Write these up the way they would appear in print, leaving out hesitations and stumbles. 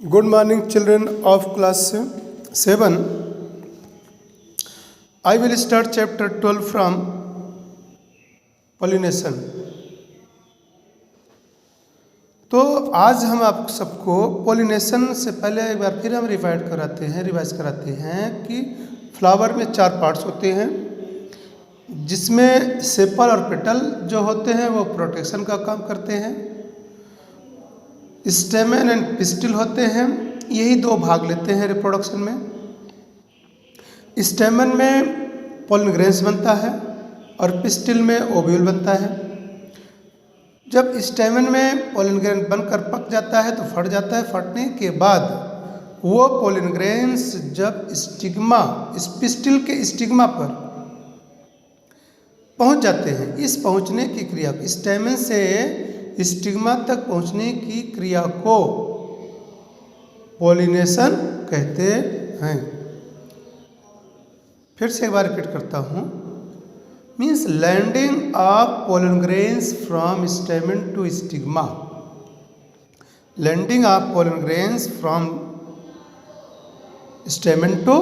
Good morning, children of class 7. I will start chapter 12 from pollination. तो आज हम आप सबको पोलिनेशन से पहले एक बार फिर हम रिवाइज कराते हैं कि फ्लावर में 4 पार्ट्स होते हैं, जिसमें सेपल और पेटल जो होते हैं वो प्रोटेक्शन का काम करते हैं। स्टेमन एंड पिस्टिल होते हैं, यही 2 भाग लेते हैं रिप्रोडक्शन में। स्टेमन में पोलन ग्रेन्स बनता है और पिस्टिल में ओव्यूल बनता है। जब स्टेमन में पोलन ग्रेन बनकर पक जाता है तो फट जाता है। फटने के बाद वो पोलन ग्रेन्स जब स्टिग्मा, इस पिस्टिल के स्टिग्मा पर पहुंच जाते हैं, इस पहुंचने की क्रिया, स्टेमन से स्टिग्मा तक पहुंचने की क्रिया को पोलिनेशन कहते हैं। फिर से एक बार रिपीट करता हूं, means landing of pollen grains from stamen to stigma. Landing of pollen grains from stamen to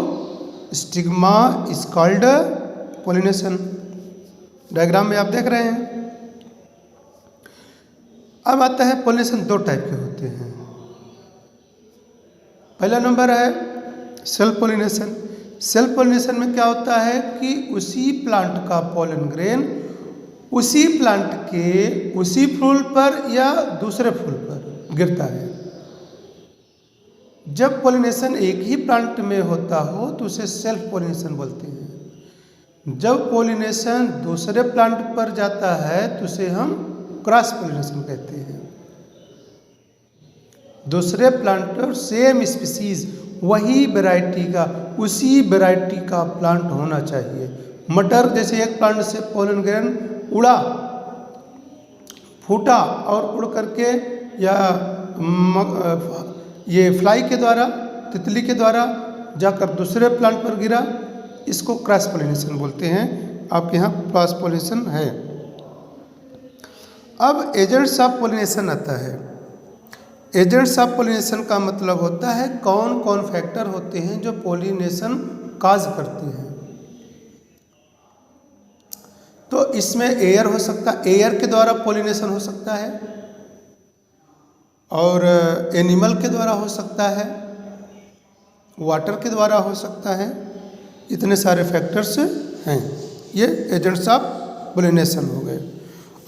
stigma is called pollination. Diagram में आप देख रहे हैं। अब आता है पोलिनेशन 2 टाइप के होते हैं। पहला नंबर है सेल्फ पोलिनेशन। सेल्फ पोलिनेशन में क्या होता है कि उसी प्लांट का पोलन ग्रेन उसी प्लांट के उसी फूल पर या दूसरे फूल पर गिरता है। जब पोलिनेशन एक ही प्लांट में होता हो तो उसे सेल्फ पोलिनेशन बोलते हैं। जब पोलिनेशन दूसरे प्लांट पर जाता है तो उसे हम क्रॉस पोलिनेशन कहते हैं। दूसरे प्लांट और सेम स्पीसीज, वही वैरायटी का, उसी वैरायटी का प्लांट होना चाहिए। मटर जैसे एक प्लांट से पोलन ग्रेन उड़ा, फूटा और उड़ करके या ये फ्लाई के द्वारा, तितली के द्वारा जाकर दूसरे प्लांट पर गिरा, इसको क्रॉस पोलिनेशन बोलते हैं। आपके यहाँ क्रॉस पोलिनेशन है। अब एजेंट्स ऑफ पोलिनेशन आता है। एजेंट्स ऑफ पोलिनेशन का मतलब होता है कौन कौन फैक्टर होते हैं जो पोलिनेशन काज करते हैं। तो इसमें एयर हो सकता है, एयर के द्वारा पोलिनेशन हो सकता है, और एनिमल के द्वारा हो सकता है, वाटर के द्वारा हो सकता है। इतने सारे फैक्टर्स हैं। ये एजेंट्स ऑफ पोलिनेशन हो गए।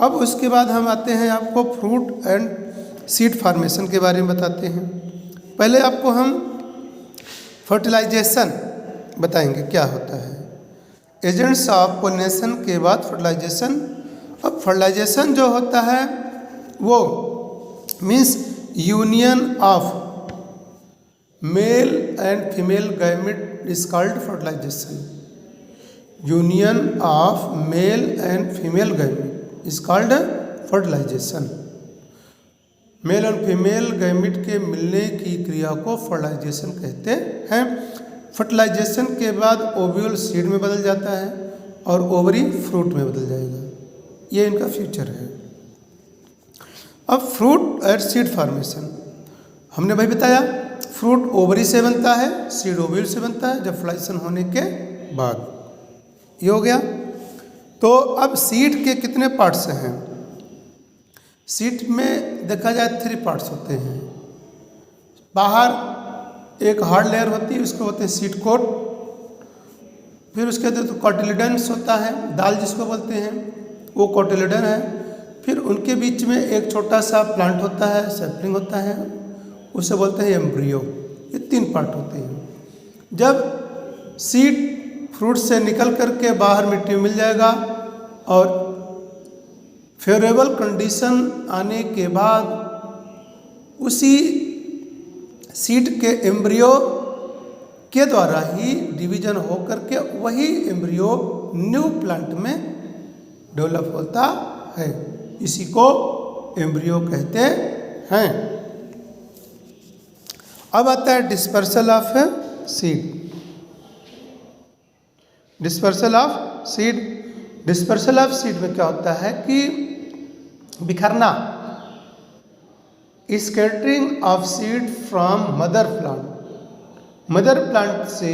अब उसके बाद हम आते हैं, आपको फ्रूट एंड सीड फार्मेशन के बारे में बताते हैं। पहले आपको हम फर्टिलाइजेशन बताएंगे क्या होता है। एजेंट्स ऑफ पोलिनेशन के बाद फर्टिलाइजेशन। अब फर्टिलाइजेशन जो होता है वो means union of male and female gamete is called fertilization. Union of male and female gamete is called fertilization. Male और फीमेल गैमेट के मिलने की क्रिया को फर्टिलाइजेशन कहते हैं। फर्टिलाइजेशन के बाद ओव्यूल सीड में बदल जाता है और ओवरी फ्रूट में बदल जाएगा। ये इनका फ्यूचर है। अब फ्रूट एंड सीड फार्मेशन हमने भाई बताया, फ्रूट ओवरी से बनता है, सीड ओव्यूल से बनता है जब फर्टिलाइजेशन होने के बाद। ये हो गया। तो अब सीड के कितने पार्ट्स हैं? सीड में देखा जाए 3 पार्ट्स होते हैं। बाहर एक हार्ड लेयर होती है, उसको बोलते हैं सीड कोट। फिर उसके बाद तो कोटिलेडन्स होता है, दाल जिसको बोलते हैं, वो कोटिलेडन है। फिर उनके बीच में एक छोटा सा प्लांट होता है, सैपलिंग होता है, उसे बोलते हैं एम्ब्रियो। ये 3 पार्ट होते हैं। जब सीड फ्रूट से निकल करके बाहर मिट्टी में मिल जाएगा और फेवरेबल कंडीशन आने के बाद उसी सीड के एम्ब्रियो के द्वारा ही डिवीजन होकर के वही एम्ब्रियो न्यू प्लांट में डेवलप होता है। इसी को एम्ब्रियो कहते हैं। अब आता है dispersal of seed. Dispersal of seed. Dispersal of seed में क्या होता है कि बिखरना, scattering of seed from mother plant, mother plant से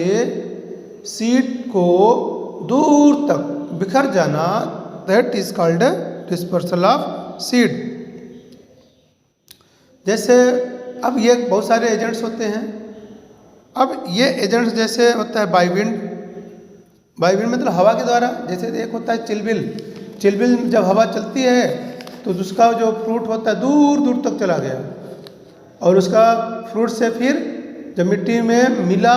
सीड को दूर तक बिखर जाना, that is called dispersal of seed. जैसे अब ये बहुत सारे एजेंट्स होते हैं। अब ये एजेंट्स जैसे होता है बाई विंड, बाई विंड मतलब हवा के द्वारा। जैसे एक होता है चिलबिल, चिलबिल जब हवा चलती है तो उसका जो फ्रूट होता है दूर दूर तक चला गया, और उसका फ्रूट से फिर जब मिट्टी में मिला,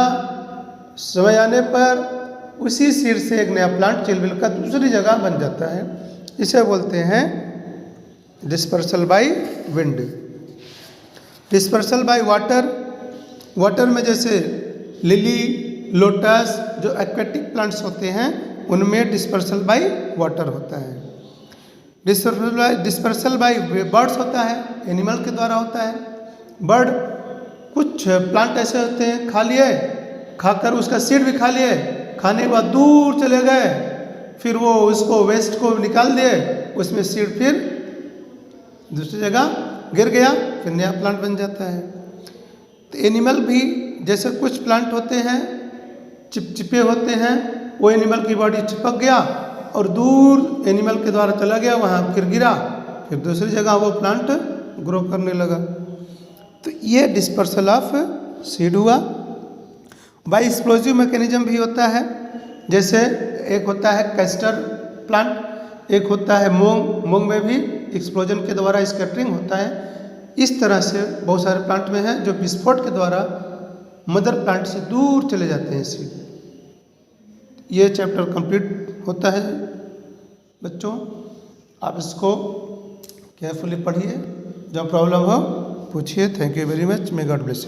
समय आने पर उसी सीड से एक नया प्लांट चिलबिल का दूसरी जगह बन जाता है। इसे बोलते हैं dispersal by wind. Dispersal by water, water में जैसे लिली, लोटस जो एक्वेटिक प्लांट्स होते हैं उनमें डिस्पर्सल बाई वाटर होता है। डिस्पर्सल बाई बर्ड्स होता है, एनिमल के द्वारा होता है। बर्ड, कुछ प्लांट ऐसे होते हैं खा लिए, खाकर उसका सीड भी खा लिए, खाने के बाद दूर चले गए, फिर वो उसको वेस्ट को निकाल दिए, उसमें सीड फिर दूसरी जगह गिर गया, फिर नया प्लांट बन जाता है। तो एनिमल भी जैसे कुछ प्लांट होते हैं चिपचिपे होते हैं, वो एनिमल की बॉडी चिपक गया और दूर एनिमल के द्वारा चला गया, वहाँ फिर गिरा, फिर दूसरी जगह वो प्लांट ग्रो करने लगा। तो ये डिस्पर्सल ऑफ सीड हुआ। बाई एक्सप्लोजिव मैकेनिज्म भी होता है। जैसे एक होता है कैस्टर प्लांट, एक होता है मूंग, मूंग में भी एक्सप्लोजन के द्वारा स्कैटरिंग होता है। इस तरह से बहुत सारे प्लांट में है जो विस्फोट के द्वारा मदर प्लांट से दूर चले जाते हैं सीड। ये चैप्टर कंप्लीट होता है बच्चों, आप इसको केयरफुली पढ़िए, जब प्रॉब्लम हो पूछिए। Thank you very much, may God bless you.